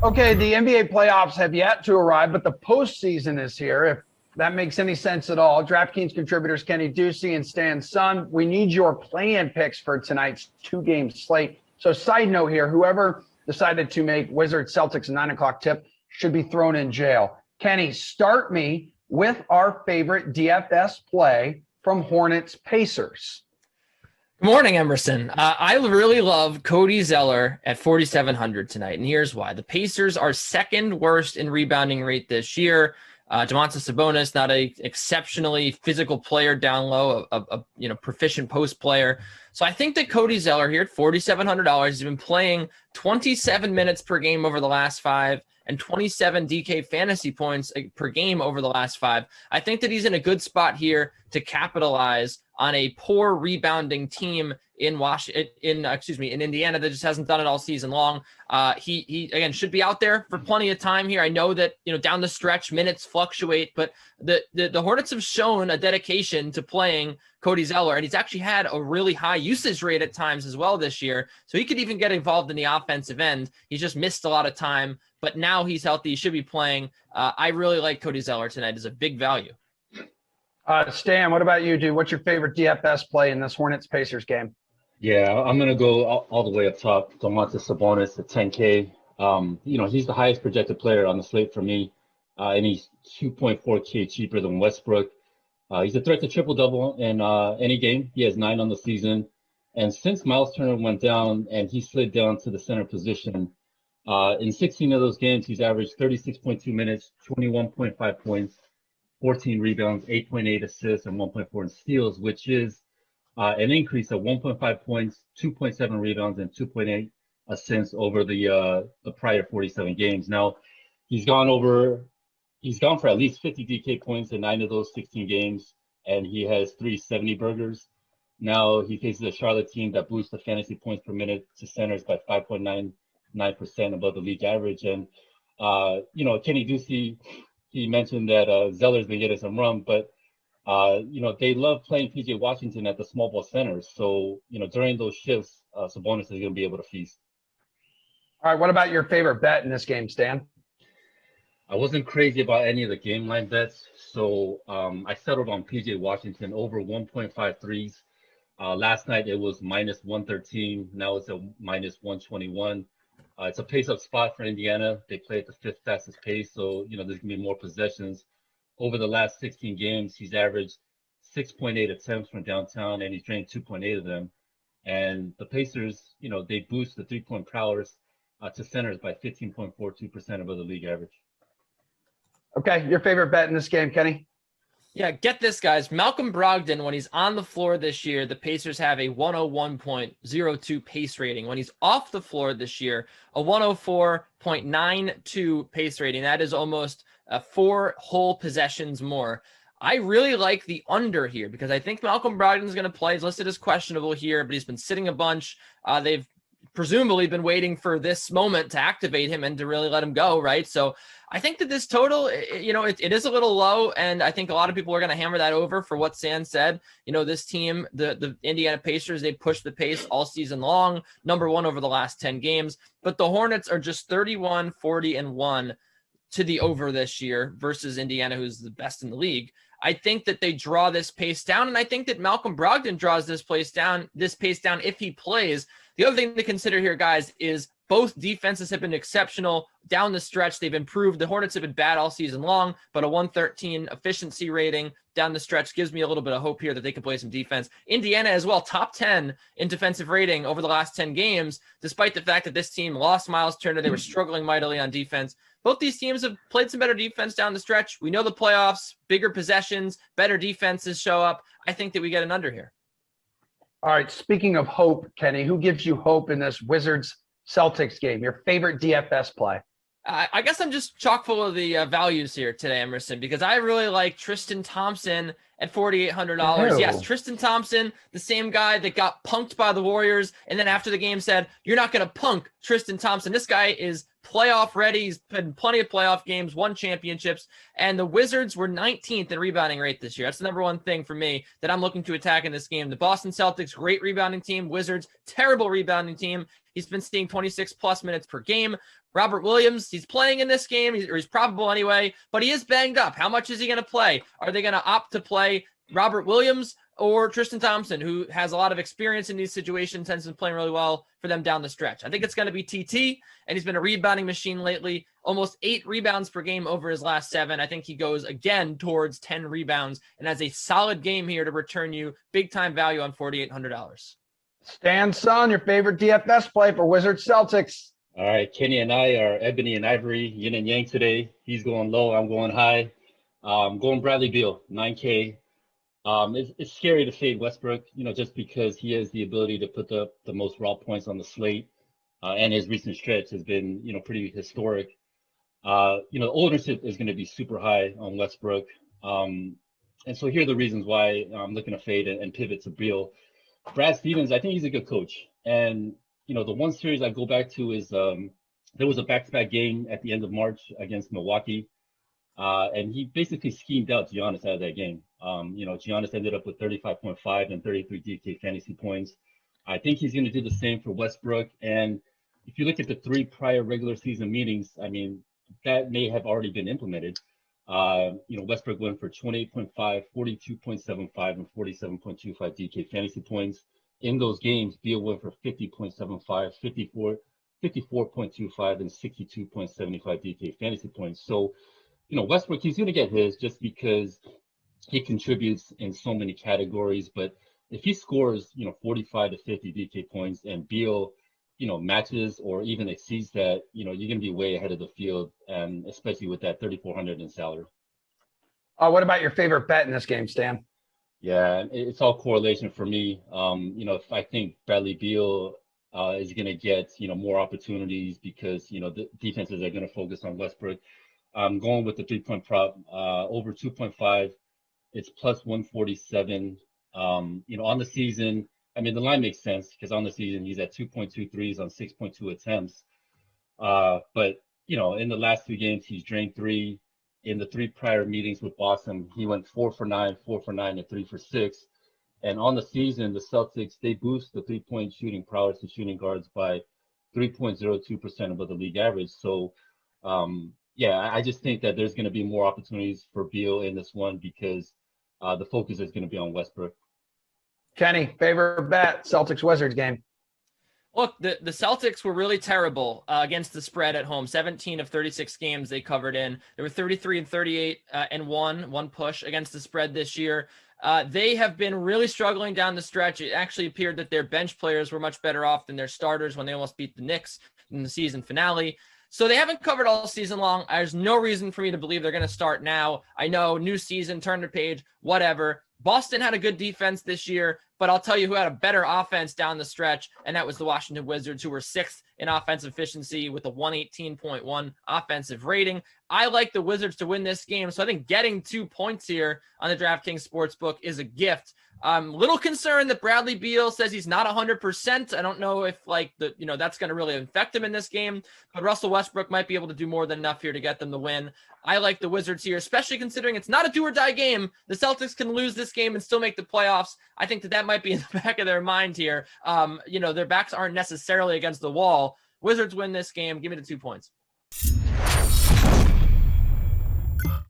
Okay, the NBA playoffs have yet to arrive, but the postseason is here. If that makes any sense at all. DraftKings contributors Kenny Ducey and Stan Sun, we need your play-in picks for tonight's two-game slate. So side note here, whoever decided to make Wizards Celtics a 9 o'clock tip should be thrown in jail. Kenny, start me with our favorite DFS play from Hornets Pacers. Good morning, Emerson. I really love Cody Zeller at 4,700 tonight, and here's why. The Pacers are second worst in rebounding rate this year. Domantas Sabonis, not a exceptionally physical player down low, a proficient post player. So I think that Cody Zeller here at $4,700 has been playing 27 minutes per game over the last 5 and 27 DK fantasy points per game over the last 5. I think that he's in a good spot here to capitalize on a poor rebounding team in Indiana that just hasn't done it all season long. He again should be out there for plenty of time here. I know that down the stretch minutes fluctuate, but the Hornets have shown a dedication to playing Cody Zeller, and he's actually had a really high usage rate at times as well this year. So he could even get involved in the offensive end. He's just missed a lot of time, but now he's healthy. He should be playing. I really like Cody Zeller tonight as a big value. Stan, what about you, dude? What's your favorite DFS play in this Hornets-Pacers game? Yeah, I'm going to go all the way up top. Domantas Sabonis at 10K. He's the highest projected player on the slate for me, and he's 2.4K cheaper than Westbrook. He's a threat to triple-double in any game. He has 9 on the season. And since Miles Turner went down and he slid down to the center position, in 16 of those games, he's averaged 36.2 minutes, 21.5 points, 14 rebounds, 8.8 assists, and 1.4 in steals, which is an increase of 1.5 points, 2.7 rebounds, and 2.8 assists over the prior 47 games. Now, he's gone for at least 50 DK points in 9 of those 16 games, and he has 370 burgers. Now he faces a Charlotte team that boosts the fantasy points per minute to centers by 5.99% above the league average. And Kenny Ducey, he mentioned that Zeller's been getting some run, but they love playing PJ Washington at the small ball centers. So during those shifts, Sabonis is going to be able to feast. All right, what about your favorite bet in this game, Stan? I wasn't crazy about any of the game line bets, so I settled on PJ Washington over 1.5 threes. Last night it was minus 113. Now it's a minus 121. It's a pace-up spot for Indiana. They play at the 5th fastest pace, so there's going to be more possessions. Over the last 16 games, he's averaged 6.8 attempts from downtown, and he's drained 2.8 of them. And the Pacers, they boost the three-point prowess to centers by 15.42% above the league average. Okay, your favorite bet in this game, Kenny? Yeah, get this, guys. Malcolm Brogdon, when he's on the floor this year, the Pacers have a 101.02 pace rating. When he's off the floor this year, a 104.92 pace rating. That is almost 4 whole possessions more. I really like the under here because I think Malcolm Brogdon is going to play. He's listed as questionable here, but he's been sitting a bunch. They've presumably been waiting for this moment to activate him and to really let him go, right? So I think that this total, it is a little low, and I think a lot of people are going to hammer that over for what Stan said. This team, the Indiana Pacers, they pushed the pace all season long, number 1 over the last 10 games, but the Hornets are just 31, 40, and 1 to the over this year versus Indiana, who's the best in the league. I think that they draw this pace down, and I think that Malcolm Brogdon draws this pace down if he plays. The other thing to consider here, guys, is both defenses have been exceptional down the stretch. They've improved. The Hornets have been bad all season long, but a 113 efficiency rating down the stretch gives me a little bit of hope here that they can play some defense. Indiana as well, top 10 in defensive rating over the last 10 games, despite the fact that this team lost Miles Turner. They were struggling mightily on defense. Both these teams have played some better defense down the stretch. We know the playoffs, bigger possessions, better defenses show up. I think that we get an under here. All right, speaking of hope, Kenny, who gives you hope in this Wizards-Celtics game? Your favorite DFS play? I guess I'm just chock full of the values here today, Emerson, because I really like Tristan Thompson at $4,800. Yes, Tristan Thompson, the same guy that got punked by the Warriors, and then after the game said, "You're not going to punk Tristan Thompson." This guy is playoff ready. He's had plenty of playoff games, won championships, and the Wizards were 19th in rebounding rate this year. That's the number one thing for me that I'm looking to attack in this game. The Boston Celtics, great rebounding team. Wizards, terrible rebounding team. He's been seeing 26 plus minutes per game. Robert Williams, he's playing in this game, or he's probable anyway, but he is banged up. How much is he going to play? Are they going to opt to play Robert Williams or Tristan Thompson, who has a lot of experience in these situations, has been playing really well for them down the stretch? I think it's going to be TT, and he's been a rebounding machine lately, almost 8 rebounds per game over his last 7. I think he goes again towards 10 rebounds and has a solid game here to return you big time value on $4,800. Stan Sun, your favorite DFS play for Wizards Celtics. All right, Kenny and I are ebony and ivory, yin and yang today. He's going low, I'm going high. Going Bradley Beal, 9K. It's scary to fade Westbrook, just because he has the ability to put the most raw points on the slate, and his recent stretch has been, pretty historic. Ownership is going to be super high on Westbrook, and so here are the reasons why I'm looking to fade and pivot to Beal. Brad Stevens, I think he's a good coach, and the one series I go back to is there was a back-to-back game at the end of March against Milwaukee, and he basically schemed out Giannis out of that game. Giannis ended up with 35.5 and 33 DK fantasy points. I think he's going to do the same for Westbrook. And if you look at the 3 prior regular season meetings, I mean, that may have already been implemented. Westbrook went for 28.5, 42.75, and 47.25 DK fantasy points. In those games, Beal went for 50.75, 54.25, and 62.75 DK fantasy points. So, Westbrook, he's going to get his just because he contributes in so many categories. But if he scores, 45 to 50 DK points and Beal, matches or even exceeds that, you're going to be way ahead of the field, and especially with that 3,400 in salary. What about your favorite bet in this game, Stan? Yeah, it's all correlation for me. If I think Bradley Beal is going to get, more opportunities because, the defenses are going to focus on Westbrook. I'm going with the 3-point prop over 2.5. It's plus 147. On the season, I mean, the line makes sense because on the season, he's at 2.2 threes on 6.2 attempts. But, in the last 2 games, he's drained 3. In the 3 prior meetings with Boston, he went 4 for 9, 4 for 9, and 3 for 6. And on the season, the Celtics, they boost the 3-point shooting prowess to shooting guards by 3.02% above the league average. So, I just think that there's going to be more opportunities for Beal in this one because the focus is going to be on Westbrook. Kenny, favorite bet, Celtics Wizards game. Look, the Celtics were really terrible against the spread at home. 17 of 36 games they covered in. They were 33 and 38 and one push against the spread this year. They have been really struggling down the stretch. It actually appeared that their bench players were much better off than their starters when they almost beat the Knicks in the season finale. So they haven't covered all season long. There's no reason for me to believe they're going to start now. I know, new season, turn the page, whatever. Boston had a good defense this year, but I'll tell you who had a better offense down the stretch, and that was the Washington Wizards, who were 6th in offensive efficiency with a 118.1 offensive rating. I like the Wizards to win this game, so I think getting 2 points here on the DraftKings Sportsbook is a gift. I'm a little concerned that Bradley Beal says he's not 100%. I don't know if that's going to really affect him in this game, but Russell Westbrook might be able to do more than enough here to get them the win. I like the Wizards here, especially considering it's not a do or die game. The Celtics can lose this game and still make the playoffs. I think that might be in the back of their mind here. Their backs aren't necessarily against the wall. Wizards win this game. Give me the 2 points.